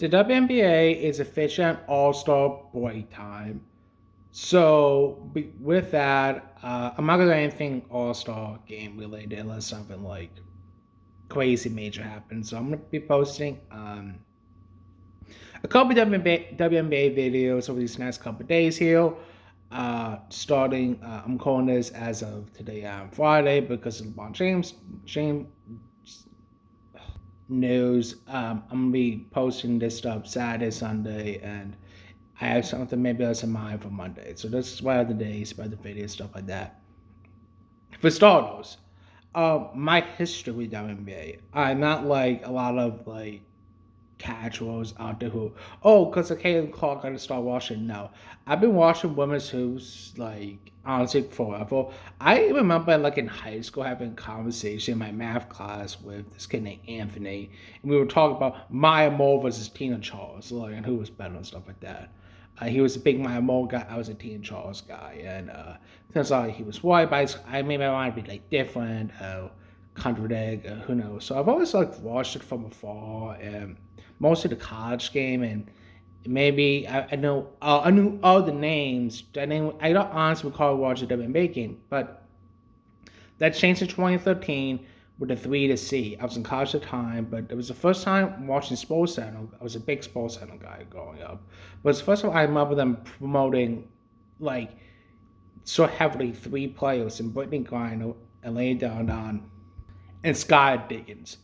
The WNBA is official All-Star break time. So with that, I'm not gonna do anything All-Star game related unless something like crazy major happens. So I'm gonna be posting a couple WNBA videos over these next couple days here. Starting, I'm calling this as of today, Friday, because of LeBron James news. I'm gonna be posting this stuff Saturday, Sunday, and I have something maybe else in mind for Monday. So this is why other days, by the video, stuff like that. For starters, my history with WNBA, I'm not like a lot of like casuals out there who, oh, because of Caitlin Clark, I gotta start watching. No, I've been watching women's hoops like honestly forever. I remember like in high school having a conversation in my math class with this kid named Anthony, and we were talking about Maya Moore versus Tina Charles, like, and who was better and stuff like that. He was a big Maya Moore guy. I was a Tina Charles guy, and turns out he was white, but I made my mind be like different. Contradict, who knows? So I've always like watched it from afar, and mostly the college game, and maybe I knew all the names. I don't honestly recall watching the WNBA game, but that changed in 2013 with the 3 to C. I was in college at the time, but it was the first time watching Sports Center. I was a big Sports Center guy growing up, but it's the first time I remember them promoting like so heavily three players in Brittany Griner, Elaine Down, and Sky Diggins.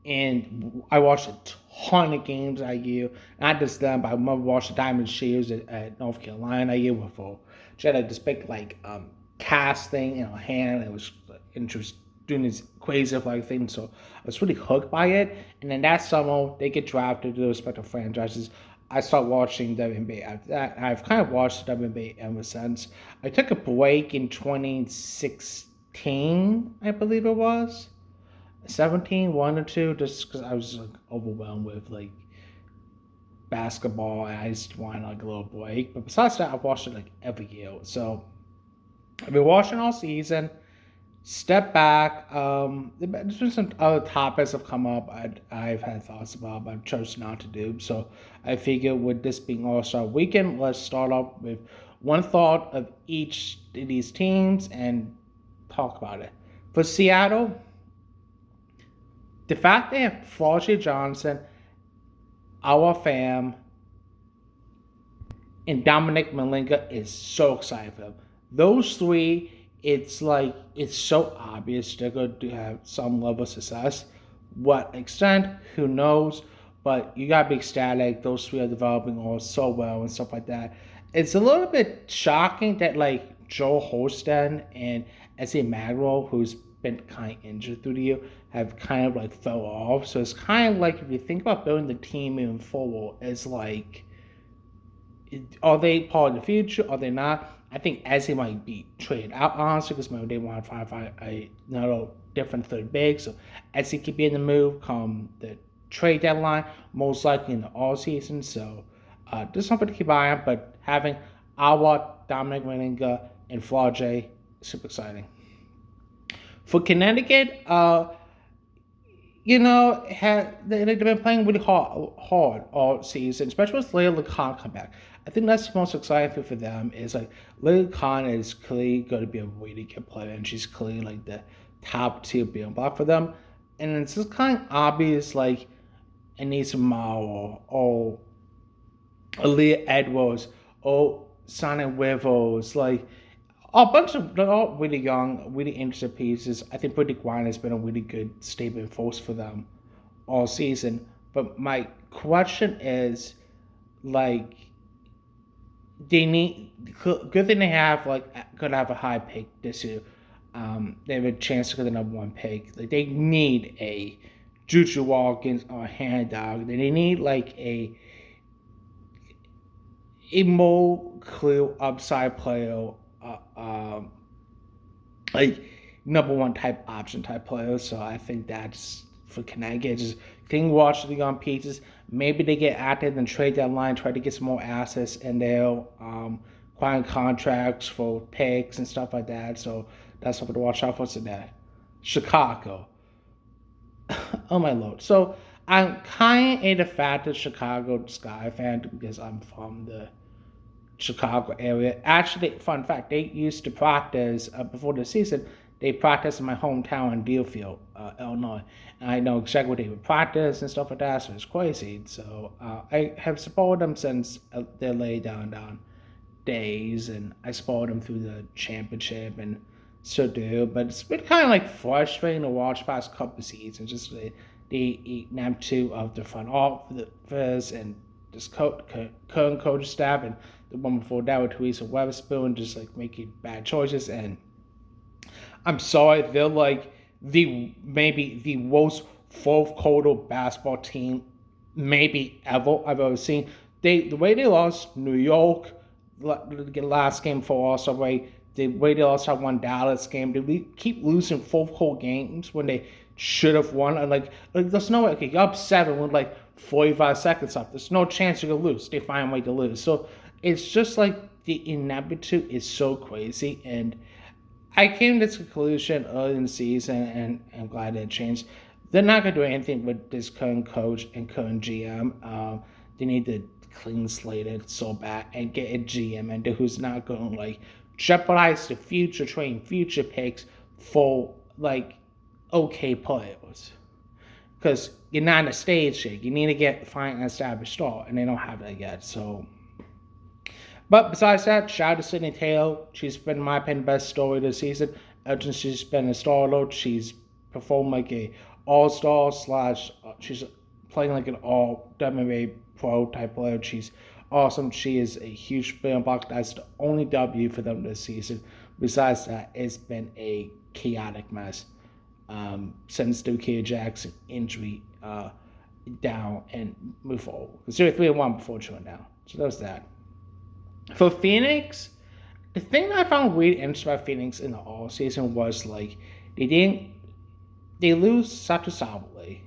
And I watched a ton of games that year. Not just them, but I remember watching Diamond Shields at North Carolina that year before. She had like, this big like cast thing in her hand. It was interesting doing this crazy like thing. So I was really hooked by it. And then that summer they get drafted to the respective franchises. I started watching WNBA after that. I've kind of watched WNBA ever since. I took a break in 2016, I believe it was 17, 1 or 2, just because I was like overwhelmed with like basketball and I just wanted like a little break. But besides that, I've watched it like every year. So I've been watching all season. Step back. There's been some other topics have come up I've had thoughts about, but I've chosen not to do. So I figure with this being All Star Weekend, let's start off with one thought of each of these teams and talk about it. For Seattle, the fact they have Flossie Johnson, our fam, and Dominic Malinga is so excited for them. Those three, it's like it's so obvious they're going to have some level of success. What extent, who knows? But you gotta be ecstatic. Those three are developing all so well and stuff like that. It's a little bit shocking that like Joe Holston and S.A. Magro, who's been kind of injured through the year, have kind of like fell off. So it's kind of like if you think about building the team moving forward, it's like are they part of the future? Are they not? I think Ezzy might be traded out honestly because maybe they want to find another different third big. So Ezzy could be in the move come the trade deadline, most likely in the all season. So there's something to keep an eye on. But having Awa, Dominic Reninga, and Flaude, super exciting. For Connecticut, they've been playing really hard all season, especially with Leila Khan come back. I think that's the most exciting thing for them is like Leila Khan is clearly going to be a really good player, and she's clearly like the top tier building block for them. And it's just kind of obvious, like Anissa Mauer or Aaliyah Edwards or Sonny Wivels, like a bunch of they're all really young, really interesting pieces. I think Brittany Griner has been a really good stable force for them all season. But my question is, like, they need good thing they have like could have a high pick this year. They have a chance to get the number 1 pick. Like they need a Juju Watkins or a Hannah Dog. They need like a more clear upside player, like number 1 type option type player. So I think that's for Connecticut. Just can watch the young pieces. Maybe they get active and trade that line, try to get some more assets, and they'll acquire contracts for picks and stuff like that. So that's something to watch out for today. Chicago. Oh my lord. So I'm kind of a de facto Chicago Sky fan because I'm from the Chicago area. Actually, fun fact, they used to practice before the season. They practiced in my hometown in Deerfield, Illinois. And I know exactly what they would practice and stuff like that, so it's crazy. So I have supported them since their lay down days, and I supported them through the championship and still do. But it's been kind of like frustrating to watch past couple of seasons, just the ineptitude of the front office and this current coach staff and the one before that with Teresa Weatherspoon just like making bad choices. And I'm sorry, they're like the maybe the worst fourth quarter basketball team maybe ever I've ever seen. The way they lost New York the last game for us away, the way they lost that one Dallas game, they keep losing fourth quarter games when they should have won. And like there's no way. Okay, you're up 7 with like 45 seconds left. There's no chance you're gonna lose. They find a way to lose. So it's just like the ineptitude is so crazy. And I came to this conclusion early in the season, and I'm glad it changed. They're not going to do anything with this current coach and current GM. They need to clean slate it so bad and get a GM and who's not going to like jeopardize the future, train future picks for like okay players. Because you're not in a stage yet. You need to find an established star, and they don't have that yet. So but besides that, shout out to Sydney Taylor. She's been, in my opinion, best story this season. Ever since she's been a star, she's performed like a all-star slash. She's playing like an all WNBA pro type player. She's awesome. She is a huge building block. That's the only W for them this season. Besides that, it's been a chaotic mess since the Kia Jackson injury down and move forward. Because they were 3-1 before she went down. So that was that. For Phoenix, the thing that I found really interesting about Phoenix in the all season was like they lose Satu Sabale,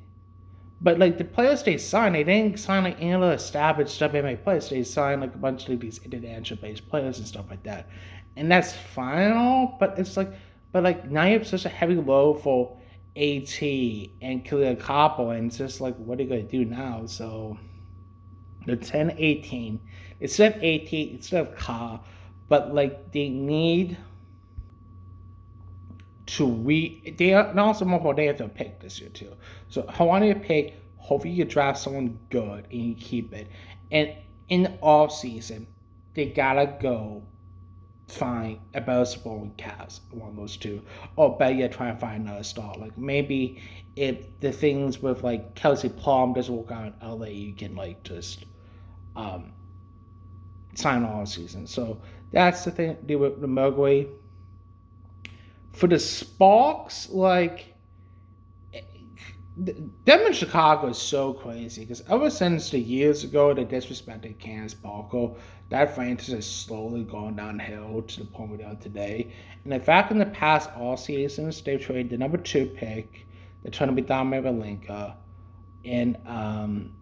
but like the players they signed, they didn't sign like any other established WNBA players. They signed like a bunch of these international based players and stuff like that, and that's fine and all. But it's like, now you have such a heavy load for AT and Kalia Kapo, and it's just like, what are you gonna do now? So the 10-18 instead of 18 instead of Ka, but like they need to they are and also more they have to pick this year too. So I want you to pick, hopefully you draft someone good and you keep it. And in the off season, they gotta go find a better supporting cast, one of those two. Or better yet, try and find another star. Like maybe if the things with like Kelsey Plum doesn't work out in LA, you can like just sign all season. So that's the thing. They were the Mercury. For the Sparks, like them in Chicago is so crazy because ever since the years ago they disrespected Candace Parker, that franchise has slowly gone downhill to the point where they are today. And in fact, in the past all seasons, they've traded the number 2 pick. They're trying to be Dominic Linka. And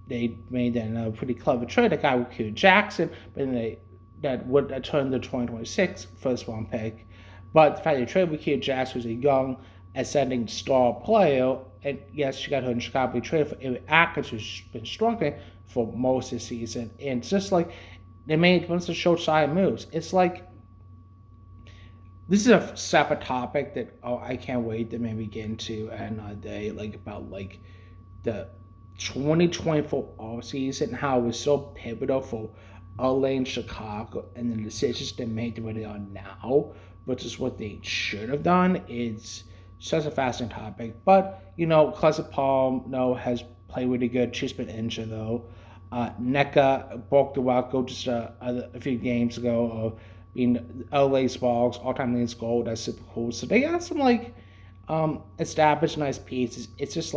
they made a pretty clever trade. That guy with Q Jackson, but then that would turn the 2026 first round pick. But the fact they traded with Q Jackson, who's a young ascending star player, and yes, she got her in Chicago. They traded for Eric Atkins, who's been struggling for most of the season. And it's just like they made a bunch of short-sighted moves. It's like this is a separate topic that I can't wait to maybe get into another day, like about like the 2024 offseason and how it was so pivotal for LA and Chicago and the decisions they made the way they are now versus what they should have done. It's such a fascinating topic. But, Classic Palm, has played really good. She's been injured, though. NECA broke the record just a few games ago of being LA Sparks, all-time leading scorer. That's super cool. So they got some, established nice pieces. It's just,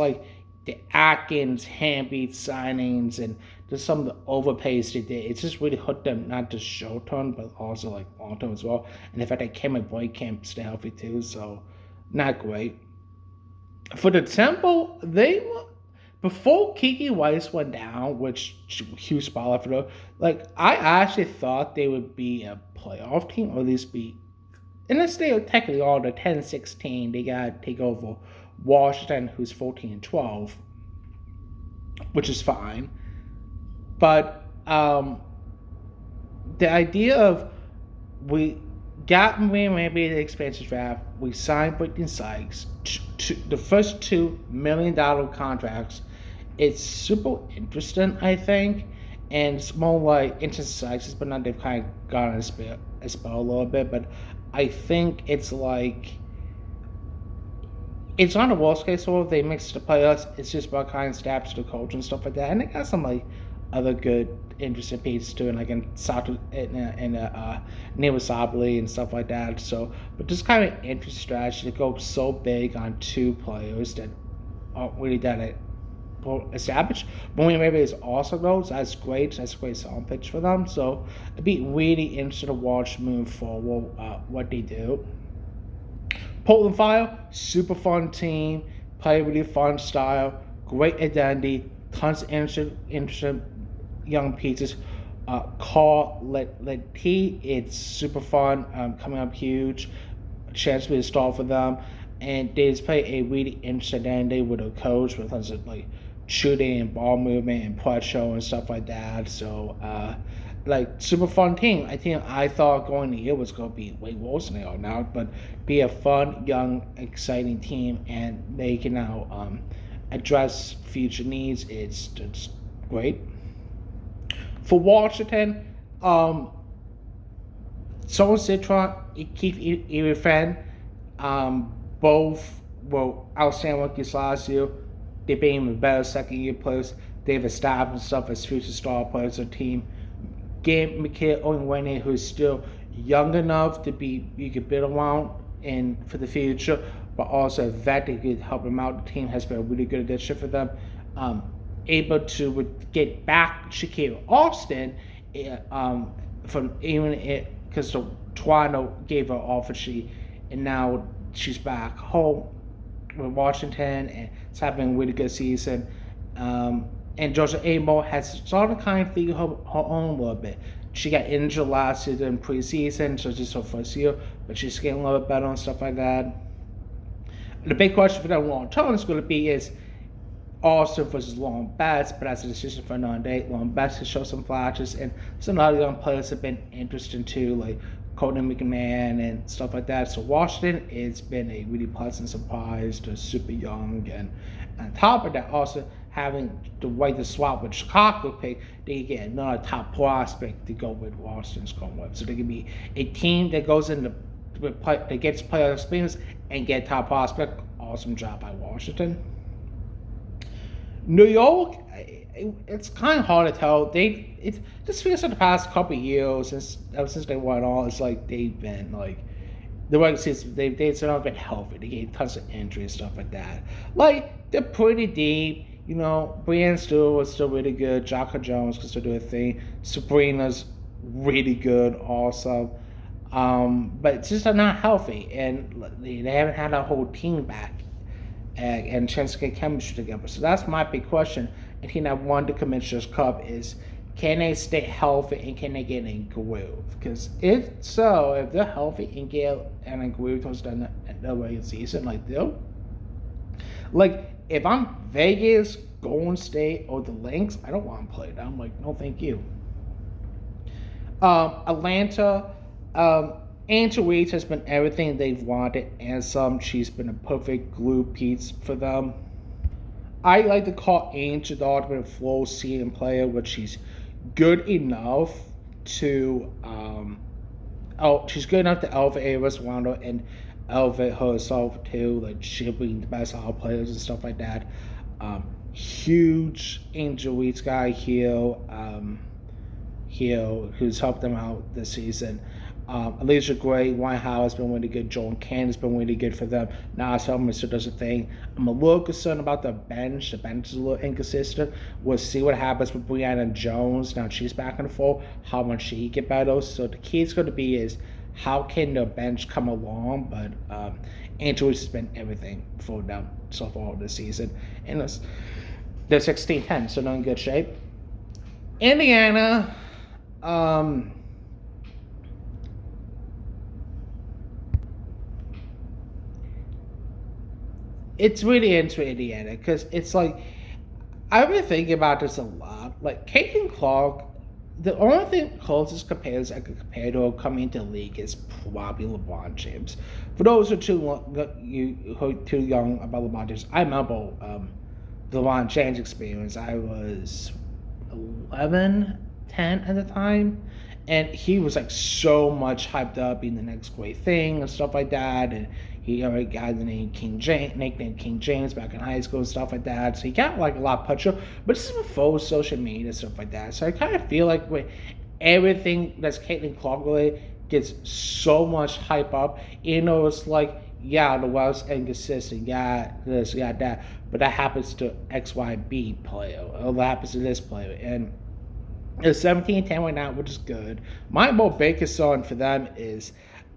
the Atkins, Hamby signings, and just some of the overpays they did. It's just really hurt them, not just short term, but also long term as well. And in fact, Cameron Boyd can't stay healthy too, so not great. For the Temple, they were before Kiki Weiss went down, which huge spotlight for them. I actually thought they would be a playoff team, or at least be. Unless they technically are the 10-16, they got to take over Washington, who's 14-12. which is fine. But the idea of we got maybe the expansion draft, we signed Brittany Sykes, the first $2 million contracts. It's super interesting, I think, and it's more like into Sykes, but not they've kind of gone a spell a little bit, but I think it's like it's not a worst case scenario. They mix the players. It's just about kind of stabs to the coach and stuff like that. And they got some like other good, interesting pieces too, and like in Sato in Niwasabli and stuff like that. So, but just kind of interesting strategy to go so big on two players that aren't really that established. But when maybe it's also goes, that's great. That's a great selling pitch for them. So it'd be really interesting to watch move forward what they do. Portland Fire, super fun team, play really fun style, great identity, tons of interesting young pieces. Carl Letty, it's super fun, coming up huge, chance to be a star for them, and they just play a really interesting identity with a coach with tons of like shooting and ball movement and pressure and stuff like that. So like super fun team. I thought going the year was going to be way worse than they are now, but be a fun, young, exciting team, and they can now address future needs. It's great for Washington. Someone Citron, Keith Irifan, both were outstanding rookies last year. They became a better second year players. They've established themselves as future star players of the team. Get Mikhail Wnba, who's still young enough to be you could build around and for the future, but also a vet that could help him out. The team has been a really good addition for them. Able to get back Shakira Austin from even it because the Toronto gave her offer and now she's back home with Washington and it's having a really good season. And Georgia Amo has started kind of figure her own a little bit. She got injured last season in preseason, so just her first year, but she's getting a little bit better and stuff like that. The big question for them long term is going to be is Austin versus Long Bats, but that's a decision for another day. Long Bats has shown some flashes, and some other young players have been interesting too, like Conan McMahon and stuff like that. So Washington, it's been a really pleasant surprise. They're super young, and on top of that, also having the way to swap with Chicago pick, they get another top prospect to go with Washington's going with. So they can be a team that goes into that gets player experience and get top prospect. Awesome job by Washington. New York, it's kind of hard to tell. It just feels like the past couple of years ever since they won all, it's like they've been like the regular season. They've not been healthy. They get tons of injuries, stuff like that. Like they're pretty deep. You know, Brienne Stewart was still really good. Jocko Jones can still do a thing. Sabrina's really good also. But it's just not healthy, and they haven't had a whole team back and chance to get chemistry together. So that's my big question. And team that won the Commissioner's Cup is can they stay healthy and can they get in groove? Because if they're healthy and get in a groove towards the regular season, like if I'm Vegas, Golden State, or the Lynx, I don't want to play them. I'm like, no, thank you. Atlanta, Angel Reese has been everything they've wanted and some. She's been a perfect glue piece for them. I like to call Angel the ultimate flow season player, but she's good enough to she's good enough to elevate Avis Wando and elevate herself too. Like she'll be the best out players and stuff like that. Huge Angel Reese guy here. Who's helped them out this season. Alicia Gray, Whitehouse has been really good. Joan Cann has been really good for them. Nas Helmer still does a thing. I'm a little concerned about the bench. The bench is a little inconsistent. We'll see what happens with Brianna Jones. Now she's back in the fold. How much she get better. So the key is going to be is how can the bench come along. But Angel has been everything for them so far this season. And they're 16-10, so they're in good shape. Indiana. It's really into Indiana because it's like I've been thinking about this a lot. Like Caitlin Clark, the only thing closest compares I could compare to her coming into the league is probably LeBron James. For those who are who are too young about LeBron James, I remember the LeBron James experience. I was 11, 10 at the time, and he was like so much hyped up being the next great thing and stuff like that. And he already got the nickname King James back in high school and stuff like that. So he got like a lot of pressure. But this is before social media and stuff like that. So I kind of feel like with everything that's Caitlin Clark related gets so much hype up. You know, it's like, yeah, the Wells inconsistent, yeah, this, yeah, that. But that happens to XYB player, or that happens to this player. And it's 17-10 right now, which is good. My more big concern for them is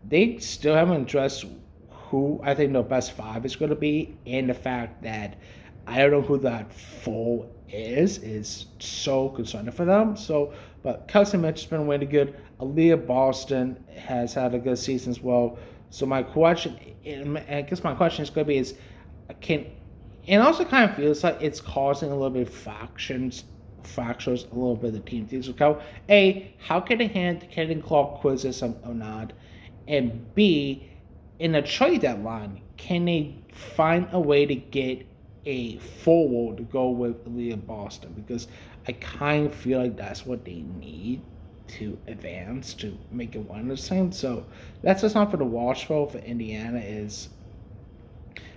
they still haven't addressed who I think the best five is going to be, and the fact that I don't know who that four is so concerning for them. So, but Kelsey Mitch has been really good. Aaliyah Boston has had a good season as well. So my question, and I guess my question is going to be is, can it also kind of feels like it's causing a little bit of fractures a little bit of the team things will go. A, how can they hand Kenny Clark quizzes or not? And B, in the trade deadline, can they find a way to get a forward to go with Leah Boston? Because I kind of feel like that's what they need to advance to make it one this time. So that's just something to watch for Indiana is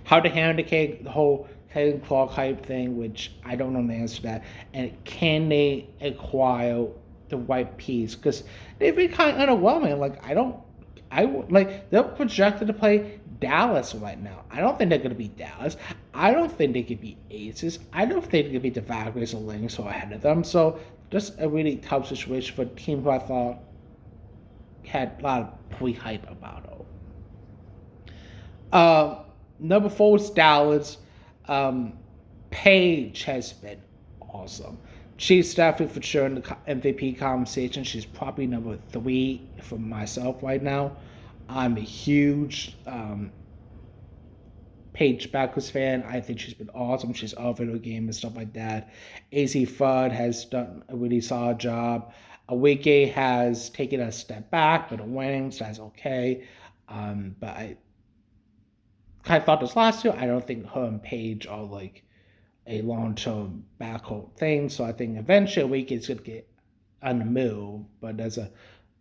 how to handle the whole Taylor Clark hype thing, which I don't know the answer to that, and can they acquire the right piece? Because they've been kind of underwhelming. Like like they're projected to play Dallas right now. I don't think they're going to beat Dallas. I don't think they could beat Aces. I don't think they could beat the Valkyries or Lynx who are ahead of them. So just a really tough situation for a team who I thought had a lot of pre-hype about it. Number four is Dallas. Um, Paige has been awesome. She's definitely for sure in the MVP conversation. She's probably number three for myself right now. I'm a huge Paige Beckers fan. I think she's been awesome. She's all video game and stuff like that. AC Fudd has done a really solid job. Wnba has taken a step back, but winning, so that's okay. But I thought this last year. I don't think her and Paige are like a long term backcourt thing. So I think eventually Weekend's gonna get on the move, but there's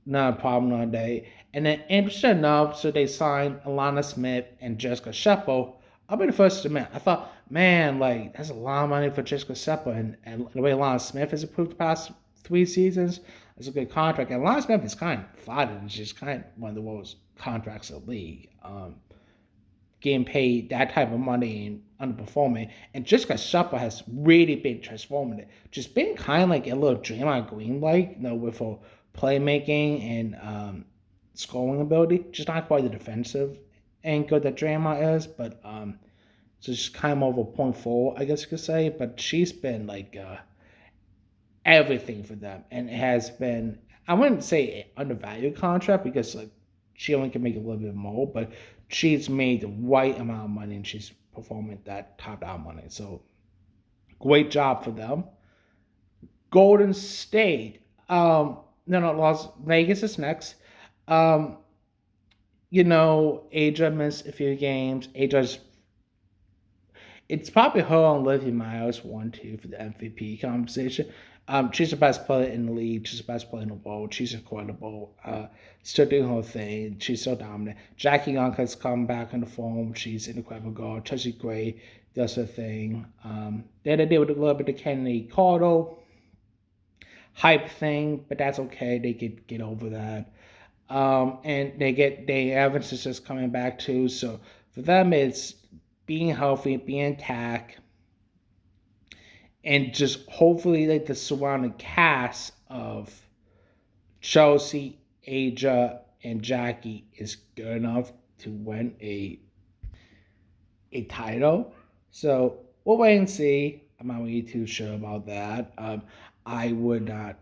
not a problem on day. And then interesting enough, so they signed Alana Smith and Jessica Shepard. I'll be the first to admit, I thought, man, like that's a lot of money for Jessica Shepard, and the way Alana Smith has improved the past 3 seasons, it's a good contract. And Alana Smith is kind of flattered, and she's kind of one of the worst contracts in the league. Getting paid that type of money and underperforming. And Jessica Shepard has really been transformative. Just been kind of like a little Draymond Green like, with her playmaking and scoring ability. Just not quite the defensive anchor that Draymond is, but so she's kind of more of a point forward, I guess you could say. But she's been like everything for them, and it has been, I wouldn't say an undervalued contract because like she only can make a little bit more, but she's made the right amount of money and she's performing that top down money. So great job for them. Golden State. No, Las Vegas is next. Um, Adria missed a few games. Adria's it's probably her and Olivia Miles 1-2 for the MVP conversation. She's the best player in the league. She's the best player in the world. She's incredible. Still doing her thing. She's so dominant. Jackie Young has come back in the form. She's an incredible girl. Chelsea Gray does her thing. They had to deal with a little bit of Kennedy Carter hype thing, but that's okay. They could get over that. And Evans is just coming back too. So for them, it's being healthy, being intact, and just hopefully like the surrounding cast of Chelsea, Aja, and Jackie is good enough to win a title. So we'll wait and see. I'm not really too sure about that. I would not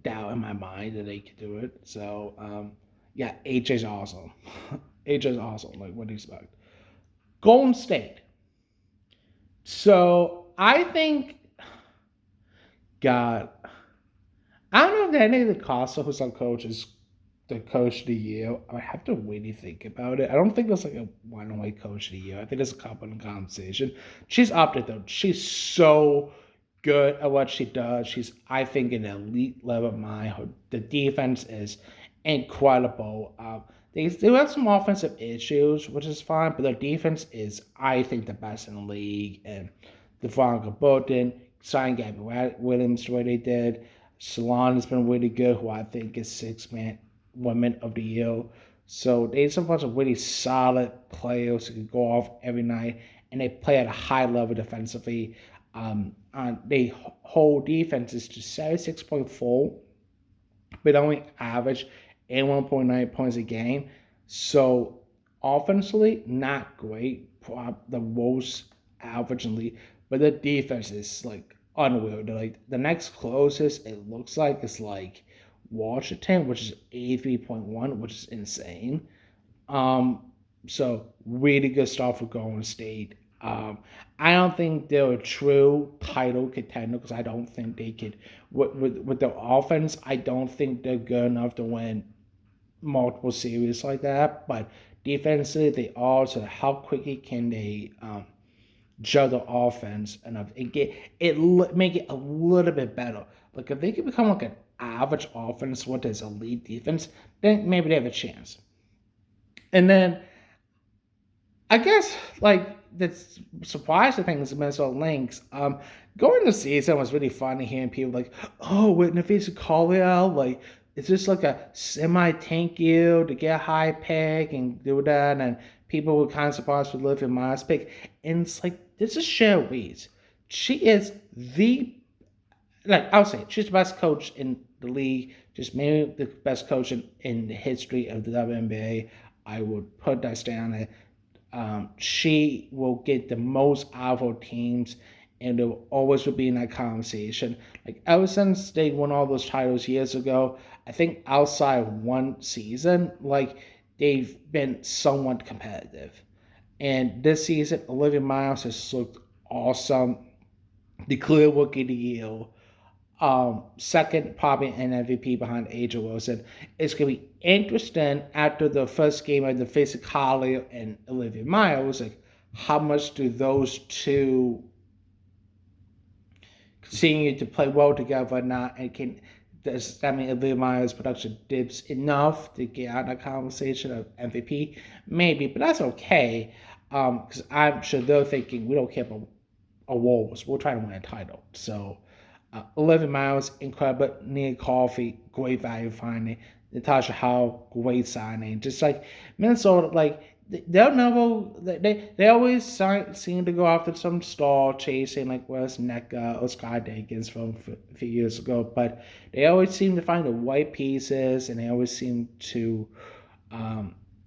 doubt in my mind that they could do it. So yeah, AJ's awesome. AJ's awesome. Like what do you expect? Golden State. So I think got. I don't know if Danny DeCosta, who's our coach, is the coach of the year. I have to really think about it. I don't think there's like a one-way coach of the year. I think there's a couple in conversation. She's up there though. She's so good at what she does. She's, I think, an elite level mind. The defense is incredible. They have some offensive issues, which is fine, but their defense is, I think, the best in the league. And Devonka Bolton, signing Gabby Williams, the way they did. Salon has been really good, who I think is six-man women of the year. So they have a bunch of really solid players who can go off every night, and they play at a high level defensively. They hold defenses to 76.4, but only average 81.9 points a game. So offensively, not great. The worst average in the league, but the defense is like unreal. Like the next closest it looks like is like Washington, which is 83.1, which is insane. Um, so really good stuff for Golden State. I don't think they're a true title contender because I don't think they could with their offense. I don't think they're good enough to win multiple series like that. But defensively, they are. So how quickly can they juggle offense enough and get it make it a little bit better? Like if they can become like an average offense with this elite defense, then maybe they have a chance. And then I guess like the surprising thing is Minnesota Lynx. Going to season was really funny hearing people like, "Oh, with Nafisa Collier, like, is this like a semi tank you to get a high pick and do that?" And people were kind of surprised with Olivia Myers pick, and it's like this is Cher Weeds. She is the like I'll say she's the best coach in the league. Just maybe the best coach in the history of the WNBA. I would put that stand on it. She will get the most out of her teams, and there always will be in that conversation. Like ever since they won all those titles years ago, I think outside of one season, like they've been somewhat competitive. And this season, Olivia Miles has looked awesome. The clear rookie of the year. Second probably an MVP behind Aja Wilson. It's gonna be interesting after the first game of the physicality and Olivia Miles. Like, how much do those two continue to play well together or not? And can does that mean Olivia Miles' production dips enough to get out of the conversation of MVP? Maybe, but that's okay. Because I'm sure they're thinking we don't care about awards. We're trying to win a title. So 11 miles, incredible. Nia Coffee, great value finding. Natasha Howe, great signing. Just like Minnesota, like they'll never, they always seem to go after some star chasing like Wes Neka or Sky Jenkins from a few years ago, but they always seem to find the right pieces and they always seem to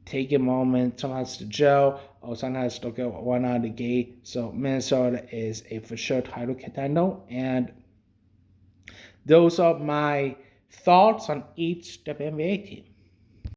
take a moment, sometimes to gel, or sometimes to get one out of the gate. So Minnesota is a for sure title contender, and those are my thoughts on each WNBA team.